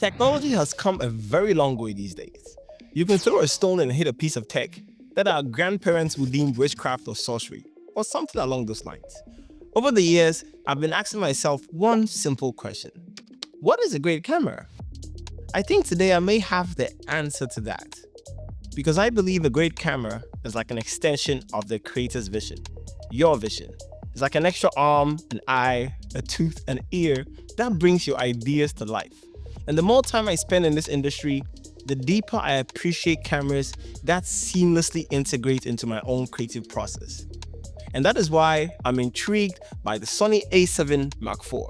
Technology has come a very long way these days. You can throw a stone and hit a piece of tech that our grandparents would deem witchcraft or sorcery, or something along those lines. Over the years, I've been asking myself one simple question. What is a great camera? I think today I may have the answer to that. Because I believe a great camera is like an extension of the creator's vision. Your vision. It's like an extra arm, an eye, a tooth, an ear that brings your ideas to life. And the more time I spend in this industry, the deeper I appreciate cameras that seamlessly integrate into my own creative process. And that is why I'm intrigued by the Sony a7 Mark IV.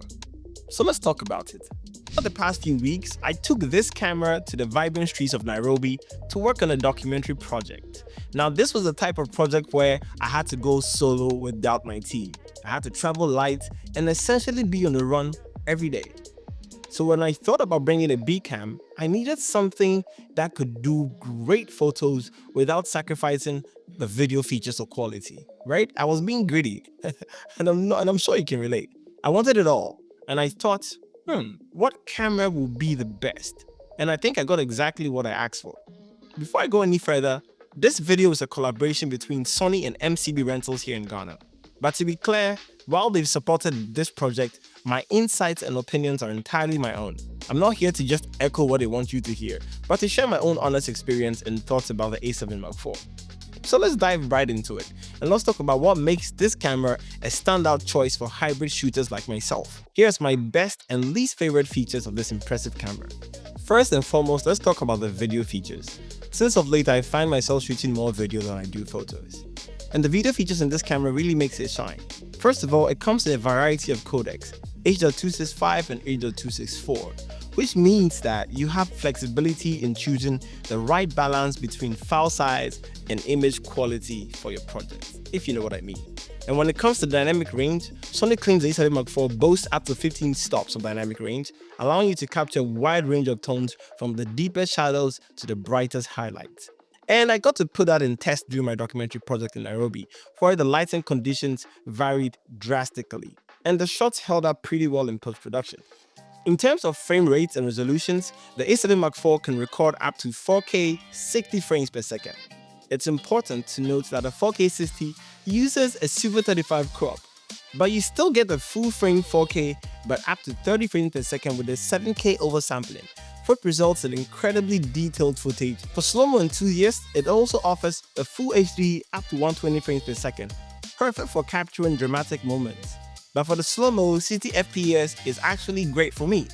So let's talk about it. For the past few weeks, I took this camera to the vibrant streets of Nairobi to work on a documentary project. Now, this was the type of project where I had to go solo without my team. I had to travel light and essentially be on the run every day. So when I thought about bringing a B-cam, I needed something that could do great photos without sacrificing the video features or quality, right? I was being greedy, and I'm sure you can relate. I wanted it all, and I thought, what camera will be the best? And I think I got exactly what I asked for. Before I go any further, this video is a collaboration between Sony and MCB Rentals here in Ghana. But to be clear, while they've supported this project, my insights and opinions are entirely my own. I'm not here to just echo what they want you to hear, but to share my own honest experience and thoughts about the a7 Mark IV. So let's dive right into it, and let's talk about what makes this camera a standout choice for hybrid shooters like myself. Here's my best and least favorite features of this impressive camera. First and foremost, let's talk about the video features. Since of late, I find myself shooting more video than I do photos. And the video features in this camera really makes it shine. First of all, it comes in a variety of codecs, H.265 and H.264, which means that you have flexibility in choosing the right balance between file size and image quality for your project, if you know what I mean. And when it comes to dynamic range, Sony claims the a7 Mark IV boasts up to 15 stops of dynamic range, allowing you to capture a wide range of tones from the deepest shadows to the brightest highlights. And I got to put that in test during my documentary project in Nairobi, where the lighting conditions varied drastically, and the shots held up pretty well in post-production. In terms of frame rates and resolutions, the a7 Mark IV can record up to 4K 60 frames per second. It's important to note that a 4K 60 uses a Super 35 crop, but you still get the full frame 4K but up to 30 frames per second with a 7K oversampling, which results in incredibly detailed footage. For slow-mo enthusiasts, it also offers a full HD up to 120 frames per second, perfect for capturing dramatic moments. But for the slow-mo, 60 FPS is actually great for me.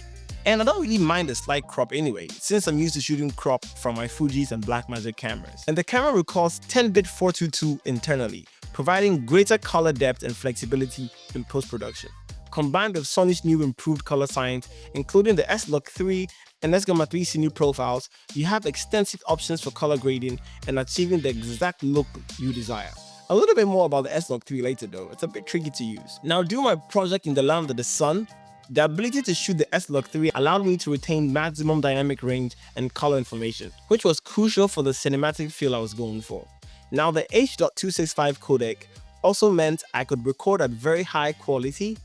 And I don't really mind the slight crop anyway, since I'm used to shooting crop from my Fujis and Blackmagic cameras. And the camera records 10-bit 422 internally, providing greater color depth and flexibility in post-production. Combined with Sony's new improved color science, including the S-Log 3 and S-Gamma 3 Cine profiles, you have extensive options for color grading and achieving the exact look you desire. A little bit more about the S-Log 3 later though, it's a bit tricky to use. Now, during my project in the land of the sun, the ability to shoot the S-Log 3 allowed me to retain maximum dynamic range and color information, which was crucial for the cinematic feel I was going for. Now, the H.265 codec also meant I could record at very high quality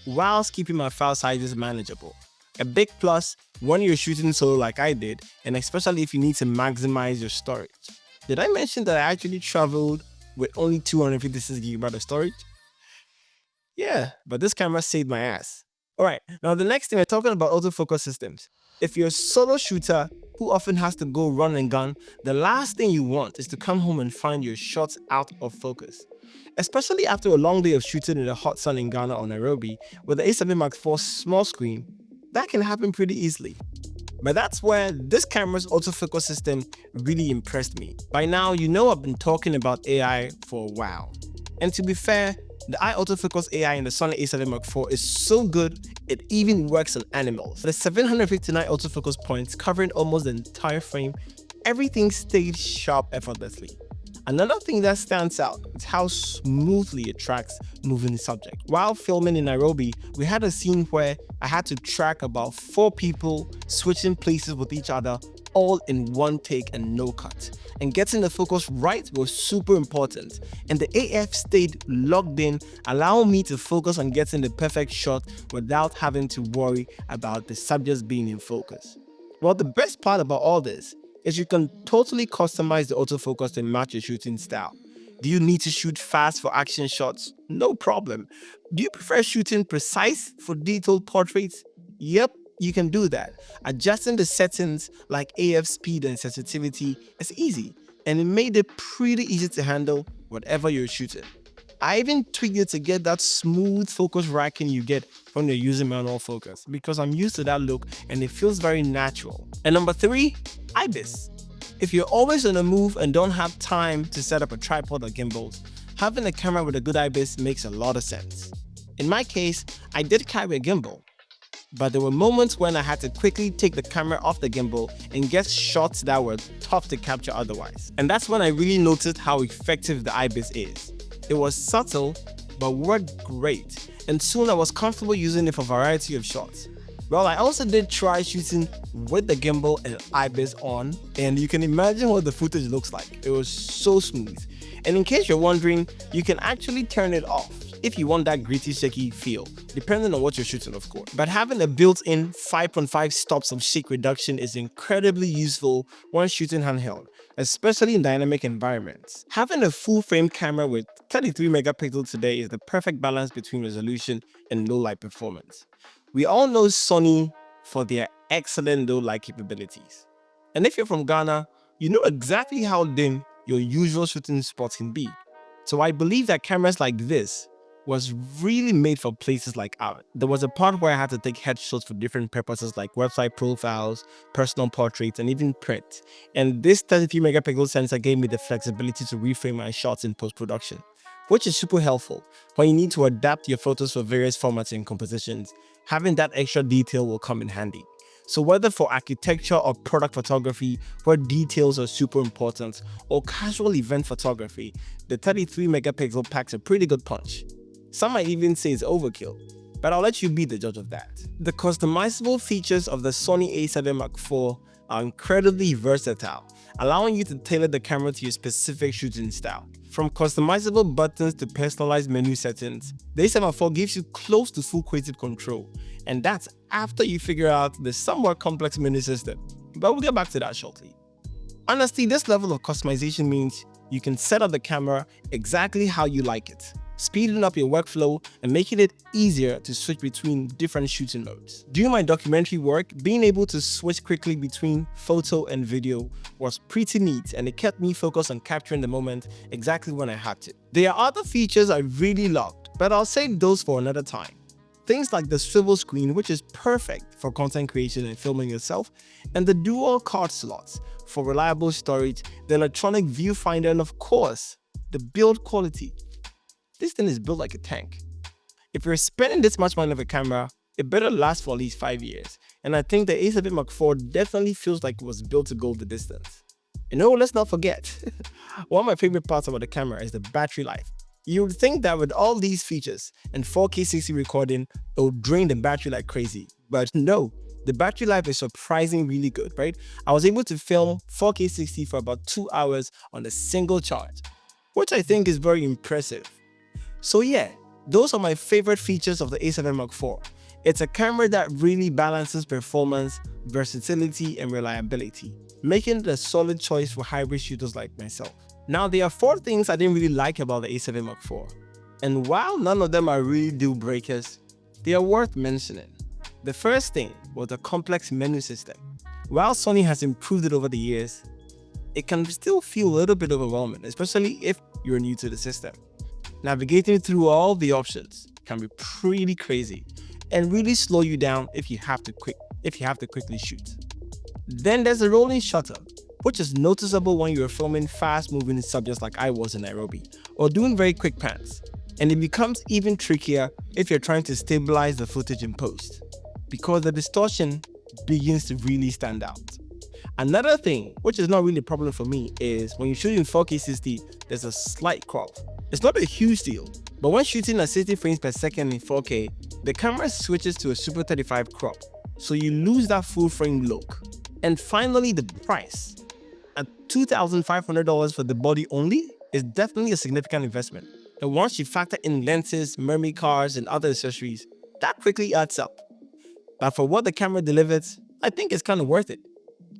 whilst keeping my file sizes manageable. A big plus when you're shooting solo like I did, and especially if you need to maximize your storage. Did I mention that I actually traveled with only 256 GB of storage? Yeah, but this camera saved my ass. Alright, now the next thing, we're talking about autofocus systems. If you're a solo shooter who often has to go run and gun, the last thing you want is to come home and find your shots out of focus. Especially after a long day of shooting in the hot sun in Ghana or Nairobi, with the a7 Mark IV small screen, that can happen pretty easily. But that's where this camera's autofocus system really impressed me. By now, you know I've been talking about AI for a while. And to be fair, the autofocus AI in the Sony a7 Mark IV is so good, it even works on animals. The 759 autofocus points covering almost the entire frame, everything stayed sharp effortlessly. Another thing that stands out is how smoothly it tracks moving subject. While filming in Nairobi, we had a scene where I had to track about 4 people switching places with each other, all in one take and no cut. And getting the focus right was super important, and the AF stayed logged in, allowing me to focus on getting the perfect shot without having to worry about the subjects being in focus. Well, the best part about all this is you can totally customize the autofocus to match your shooting style. Do you need to shoot fast for action shots? No problem. Do you prefer shooting precise for detailed portraits? Yep, you can do that. Adjusting the settings like AF speed and sensitivity is easy, and it made it pretty easy to handle whatever you're shooting. I even tweaked it to get that smooth focus racking you get when you're using manual focus because I'm used to that look and it feels very natural. And number 3, IBIS. If you're always on the move and don't have time to set up a tripod or gimbals, having a camera with a good IBIS makes a lot of sense. In my case, I did carry a gimbal, but there were moments when I had to quickly take the camera off the gimbal and get shots that were tough to capture otherwise. And that's when I really noticed how effective the IBIS is. It was subtle, but worked great, and soon I was comfortable using it for a variety of shots. Well, I also did try shooting with the gimbal and IBIS on, and you can imagine what the footage looks like. It was so smooth. And in case you're wondering, you can actually turn it off if you want that gritty, shaky feel, depending on what you're shooting, of course. But having a built-in 5.5 stops of shake reduction is incredibly useful when shooting handheld, especially in dynamic environments. Having a full-frame camera with 33 megapixels today is the perfect balance between resolution and low light performance. We all know Sony for their excellent low light capabilities. And if you're from Ghana, you know exactly how dim your usual shooting spots can be. So I believe that cameras like this was really made for places like ours. There was a part where I had to take headshots for different purposes like website profiles, personal portraits, and even print. And this 33 megapixel sensor gave me the flexibility to reframe my shots in post-production, which is super helpful when you need to adapt your photos for various formats and compositions. Having that extra detail will come in handy. So whether for architecture or product photography, where details are super important, or casual event photography, the 33 megapixel packs a pretty good punch. Some might even say it's overkill, but I'll let you be the judge of that. The customizable features of the Sony a7 Mark IV are incredibly versatile, allowing you to tailor the camera to your specific shooting style. From customizable buttons to personalized menu settings, the a7 Mark IV gives you close to full creative control, and that's after you figure out the somewhat complex menu system. But we'll get back to that shortly. Honestly, this level of customization means you can set up the camera exactly how you like it, speeding up your workflow and making it easier to switch between different shooting modes. During my documentary work, being able to switch quickly between photo and video was pretty neat, and it kept me focused on capturing the moment exactly when I had to. There are other features I really loved, but I'll save those for another time. Things like the swivel screen, which is perfect for content creation and filming yourself, and the dual card slots for reliable storage, the electronic viewfinder, and of course, the build quality. This thing is built like a tank. If you're spending this much money on a camera, it better last for at least 5 years. And I think the a7 Mark IV definitely feels like it was built to go the distance. And no, let's not forget, one of my favorite parts about the camera is the battery life. You would think that with all these features and 4K 60 recording, it would drain the battery like crazy. But no, the battery life is surprisingly really good, right? I was able to film 4K 60 for about 2 hours on a single charge, which I think is very impressive. So yeah, those are my favorite features of the a7 Mark IV. It's a camera that really balances performance, versatility, and reliability, making it a solid choice for hybrid shooters like myself. Now, there are 4 things I didn't really like about the a7 Mark IV, and while none of them are really deal breakers, they are worth mentioning. The first thing was the complex menu system. While Sony has improved it over the years, it can still feel a little bit overwhelming, especially if you're new to the system. Navigating through all the options can be pretty crazy and really slow you down if you have to quickly shoot. Then there's the rolling shutter, which is noticeable when you're filming fast-moving subjects like I was in Nairobi, or doing very quick pans. And it becomes even trickier if you're trying to stabilize the footage in post, because the distortion begins to really stand out. Another thing, which is not really a problem for me, is when you shoot in 4K 60, there's a slight crop. It's not a huge deal, but when shooting at 60 frames per second in 4K, the camera switches to a Super 35 crop, so you lose that full frame look. And finally, the price. At $2,500 for the body only is definitely a significant investment. And once you factor in lenses, memory cards, and other accessories, that quickly adds up. But for what the camera delivers, I think it's kind of worth it,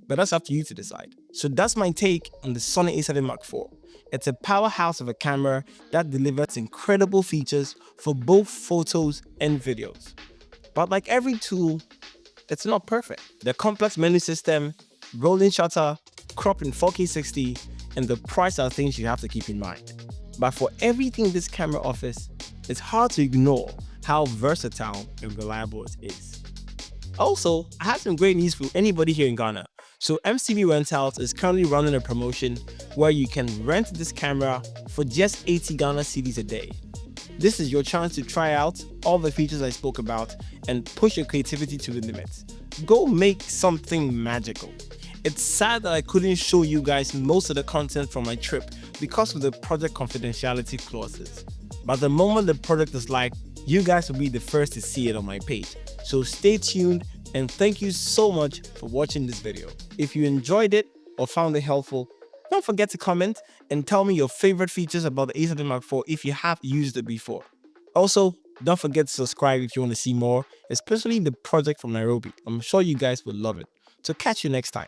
but that's up to you to decide. So that's my take on the Sony a7 Mark IV. It's a powerhouse of a camera that delivers incredible features for both photos and videos. But like every tool, it's not perfect. The complex menu system, rolling shutter, crop in 4K 60, and the price are things you have to keep in mind. But for everything this camera offers, it's hard to ignore how versatile and reliable it is. Also, I have some great news for anybody here in Ghana. So MCB Rentals is currently running a promotion where you can rent this camera for just 80 Ghana cedis a day. This is your chance to try out all the features I spoke about and push your creativity to the limits. Go make something magical. It's sad that I couldn't show you guys most of the content from my trip because of the project confidentiality clauses. But the moment the product is live, you guys will be the first to see it on my page. So stay tuned, and thank you so much for watching this video. If you enjoyed it or found it helpful, don't forget to comment and tell me your favorite features about the a7 Mark IV if you have used it before. Also, don't forget to subscribe if you want to see more, especially the project from Nairobi. I'm sure you guys will love it. So catch you next time.